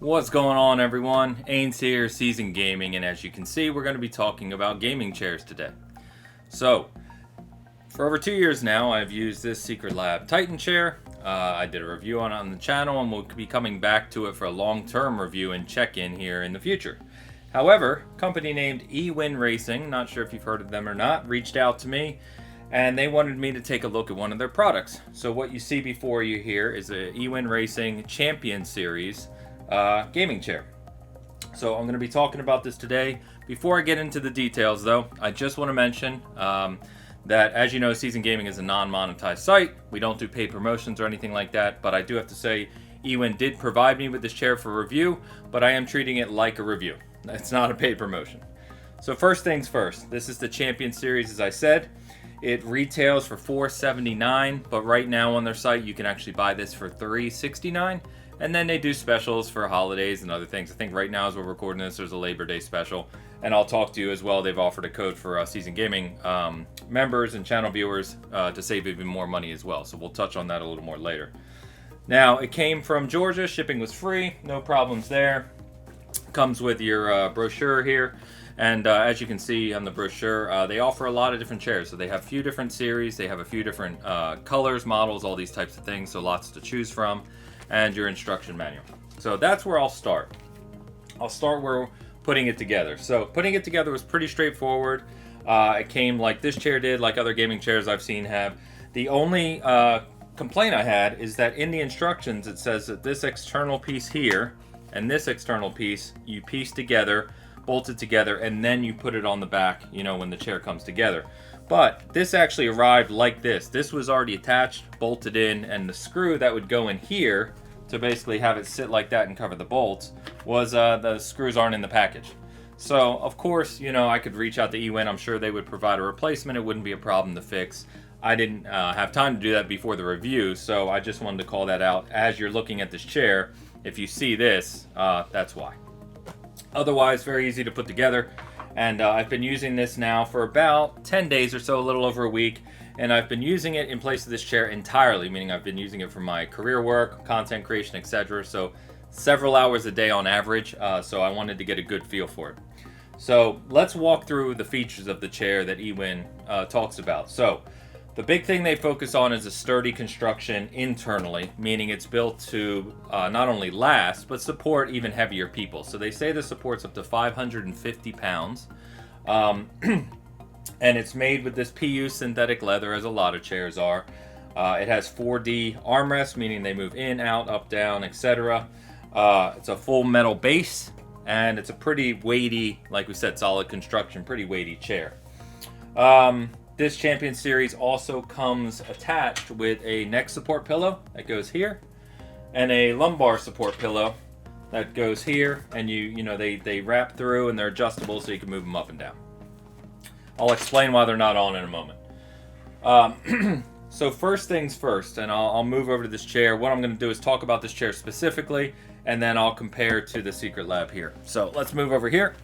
What's going on, everyone? Ains here, Seasoned Gaming, and as you can see, we're going to be talking about gaming chairs today. So, for over 2 years now, I've used this Secret Lab Titan chair. I did a review on it on the channel, and we'll be coming back to it for a long-term review and check-in here in the future. However, a company named eWin Racing, not sure if you've heard of them or not, reached out to me, and they wanted me to take a look at one of their products. So what you see before you here is a eWin Racing Champion Series gaming chair. So I'm going to be talking about this today. Before I get into the details though, I just want to mention that, as you know, Seasoned Gaming is a non-monetized site. We don't do paid promotions or anything like that, but I do have to say eWin did provide me with this chair for review, but I am treating it like a review. It's not a paid promotion. So first things first, this is the Champion Series, as I said. It retails for $479, but right now on their site you can actually buy this for $369. And then they do specials for holidays and other things. I think right now as we're recording this, there's a Labor Day special. And I'll talk to you as well. They've offered a code for Seasoned Gaming members and channel viewers to save even more money as well. So we'll touch on that a little more later. Now, it came from Georgia. Shipping was free. No problems there. Comes with your brochure here. And as you can see on the brochure, they offer a lot of different chairs. So they have a few different series. They have a few different colors, models, all these types of things. So lots to choose from. And your instruction manual. So that's where I'll start. I'll start where putting it together. So putting it together was pretty straightforward. It came like this chair did, like other gaming chairs I've seen have. The only complaint I had is that in the instructions it says that this external piece here and this external piece you piece together, bolt it together, and then you put it on the back, you know, when the chair comes together. But this actually arrived like this. This was already attached, bolted in, and the screw that would go in here to basically have it sit like that and cover the bolts was the screws aren't in the package. So, of course, you know, I could reach out to eWin. I'm sure they would provide a replacement. It wouldn't be a problem to fix. I didn't have time to do that before the review, so I just wanted to call that out. As you're looking at this chair, if you see this, that's why. Otherwise, very easy to put together. And I've been using this now for about 10 days or so, a little over a week. And I've been using it in place of this chair entirely, meaning I've been using it for my career work, content creation, etc. So several hours a day on average. So I wanted to get a good feel for it. So let's walk through the features of the chair that eWin talks about. So the big thing they focus on is a sturdy construction internally, meaning it's built to not only last, but support even heavier people. So they say this supports up to 550 pounds. And it's made with this PU synthetic leather, as a lot of chairs are. It has 4D armrests, meaning they move in, out, up, down, etc. It's a full metal base, and it's a pretty weighty, like we said, solid construction, pretty weighty chair. This Champion Series also comes attached with a neck support pillow that goes here, and a lumbar support pillow that goes here, and you know they wrap through and they're adjustable so you can move them up and down. I'll explain why they're not on in a moment. So first things first, and I'll move over to this chair. What I'm going to do is talk about this chair specifically, and then I'll compare to the Secret Lab here. So let's move over here.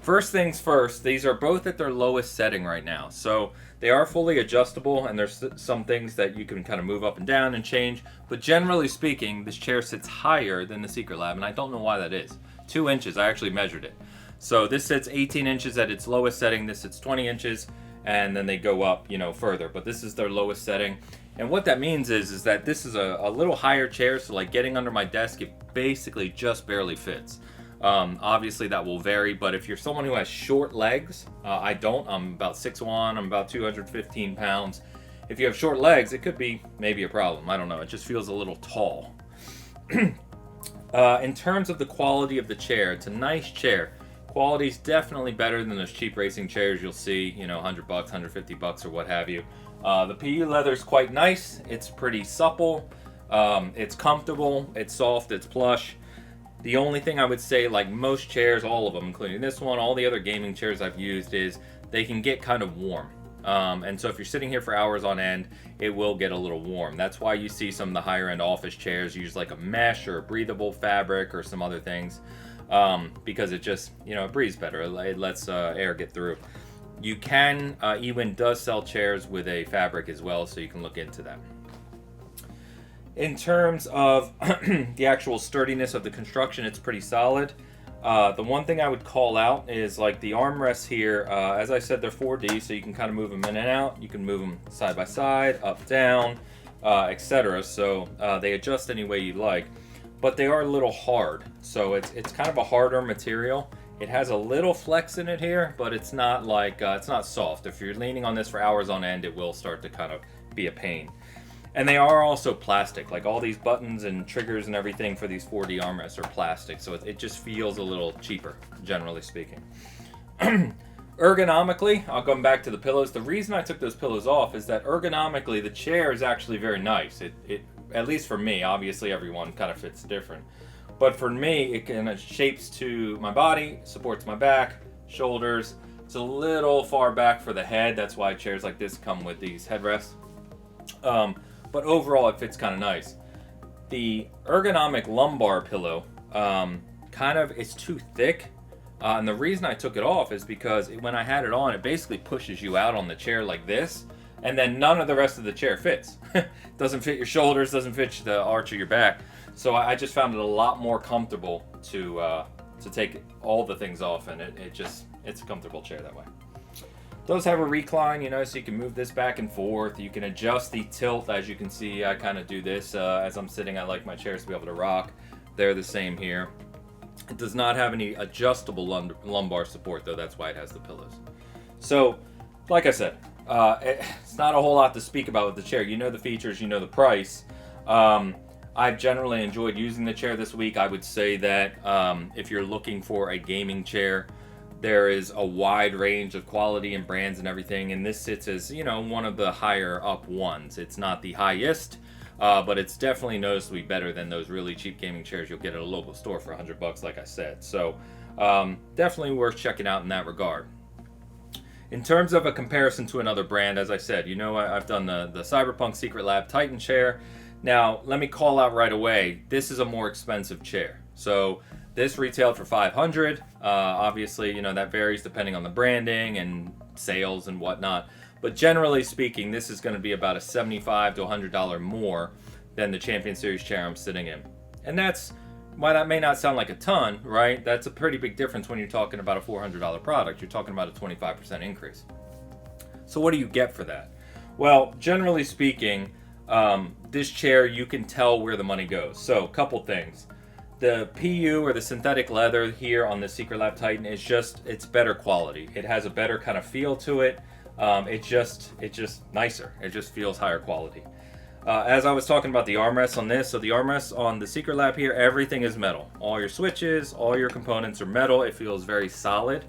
First things first, these are both at their lowest setting right now. So they are fully adjustable, and there's some things that you can kind of move up and down and change. But generally speaking, this chair sits higher than the Secret Lab, and I don't know why that is. 2 inches, I actually measured it. So this sits 18 inches at its lowest setting, this sits 20 inches, and then they go up, you know, further. But this is their lowest setting. And what that means is that this is a little higher chair, so like getting under my desk, it basically just barely fits. Obviously that will vary, but if you're someone who has short legs, I don't, I'm about 6'1", I'm about 215 pounds. If you have short legs, it could be maybe a problem. I don't know, it just feels a little tall. In terms of the quality of the chair, it's a nice chair. Quality's definitely better than those cheap racing chairs you'll see, you know, $100, $150 or what have you. The PU leather's quite nice. It's pretty supple. It's comfortable. It's soft. It's plush. The only thing I would say, like most chairs, all of them, including this one, all the other gaming chairs I've used, is they can get kind of warm. And so if you're sitting here for hours on end, it will get a little warm. That's why you see some of the higher end office chairs use like a mesh or a breathable fabric or some other things. Because it just, you know, it breathes better. It lets air get through. You can, eWin does sell chairs with a fabric as well, so you can look into that. In terms of the actual sturdiness of the construction, it's pretty solid. The one thing I would call out is like the armrests here. As I said, they're 4D, so you can kind of move them in and out. You can move them side by side, up, down, etc. So they adjust any way you like. But they are a little hard, so it's kind of a harder material. It has a little flex in it here, but it's not like it's not soft. If you're leaning on this for hours on end, it will start to kind of be a pain. And they are also plastic. Like all these buttons and triggers and everything for these 4D armrests are plastic, so it just feels a little cheaper, generally speaking. Ergonomically, I'll come back to the pillows. The reason I took those pillows off is that ergonomically, the chair is actually very nice. It at least for me, obviously everyone kind of fits different. But for me, it kind of shapes to my body, supports my back, shoulders. It's a little far back for the head. That's why chairs like this come with these headrests. But overall, it fits kind of nice. The ergonomic lumbar pillow kind of is too thick. And the reason I took it off is because when I had it on, it basically pushes you out on the chair like this. And then none of the rest of the chair fits. Doesn't fit your shoulders, doesn't fit the arch of your back. So I just found it a lot more comfortable to take all the things off, and it's a comfortable chair that way. It does have a recline, so you can move this back and forth. You can adjust the tilt. As you can see, I kind of do this as I'm sitting. I like my chairs to be able to rock. They're the same here. It does not have any adjustable lumbar support, though. That's why it has the pillows. So, like I said, it's not a whole lot to speak about with the chair. You know the features, you know the price. I've generally enjoyed using the chair this week. I would say that if you're looking for a gaming chair, there is a wide range of quality and brands and everything, and this sits as, one of the higher up ones. It's not the highest, but it's definitely noticeably better than those really cheap gaming chairs you'll get at a local store for $100, like I said. So definitely worth checking out in that regard. In terms of a comparison to another brand, as I said, I've done the Cyberpunk Secret Lab Titan chair. Now, let me call out right away, this is a more expensive chair. So this retailed for $500. Obviously, that varies depending on the branding and sales and whatnot. But generally speaking, this is going to be about a $75 to $100 more than the Champion Series chair I'm sitting in. And that's why that may not sound like a ton, right? That's a pretty big difference when you're talking about a $400 product. You're talking about a 25% increase. So what do you get for that? Well, generally speaking, this chair, you can tell where the money goes. So a couple things. The PU, or the synthetic leather here on the Secret Lab Titan, it's better quality. It has a better kind of feel to it. It's just nicer. It just feels higher quality. As I was talking about the armrests on this, so the armrests on the Secret Lab here, everything is metal. All your switches, all your components are metal. It feels very solid.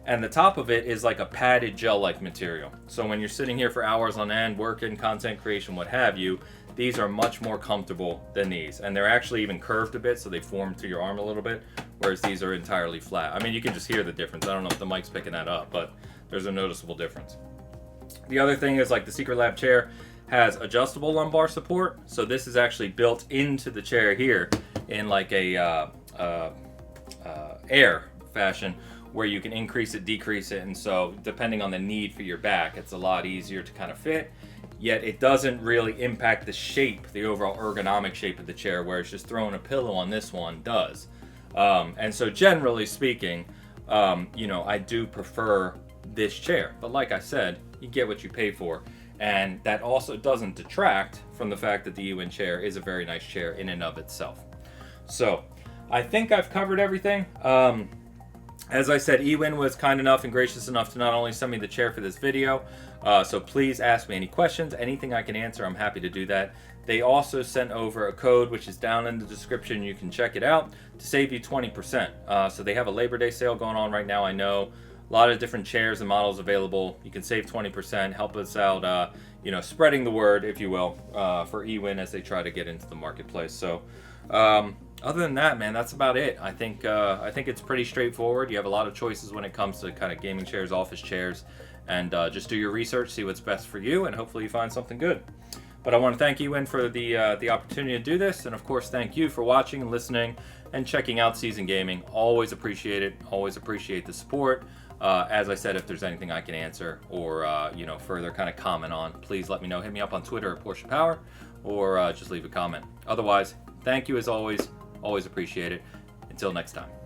And the top of it is like a padded gel-like material. So when you're sitting here for hours on end, working, content creation, what have you, these are much more comfortable than these. And they're actually even curved a bit, so they form to your arm a little bit, whereas these are entirely flat. I mean, you can just hear the difference. I don't know if the mic's picking that up, but there's a noticeable difference. The other thing is, like, the Secret Lab chair has adjustable lumbar support. So this is actually built into the chair here in like a air fashion, where you can increase it, decrease it, and so depending on the need for your back, it's a lot easier to kind of fit, yet it doesn't really impact the shape, the overall ergonomic shape of the chair, whereas just throwing a pillow on this one does. And so generally speaking, I do prefer this chair, but like I said, you get what you pay for, and that also doesn't detract from the fact that the Ewin chair is a very nice chair in and of itself. So I think I've covered everything. As I said, Ewin was kind enough and gracious enough to not only send me the chair for this video, so please ask me any questions, anything I can answer, I'm happy to do that. They also sent over a code, which is down in the description, you can check it out, to save you 20%. So they have a Labor Day sale going on right now, I know. A lot of different chairs and models available. You can save 20%, help us out, spreading the word, if you will, for Ewin as they try to get into the marketplace. So, other than that, man, that's about it. I think it's pretty straightforward. You have a lot of choices when it comes to kind of gaming chairs, office chairs, and just do your research, see what's best for you, and hopefully you find something good. But I want to thank Ewin for the opportunity to do this, and of course, thank you for watching and listening and checking out Season Gaming. Always appreciate it. Always appreciate the support. As I said, if there's anything I can answer or further kind of comment on, please let me know. Hit me up on Twitter at Porsche Power, or just leave a comment. Otherwise, thank you as always. Always appreciate it. Until next time.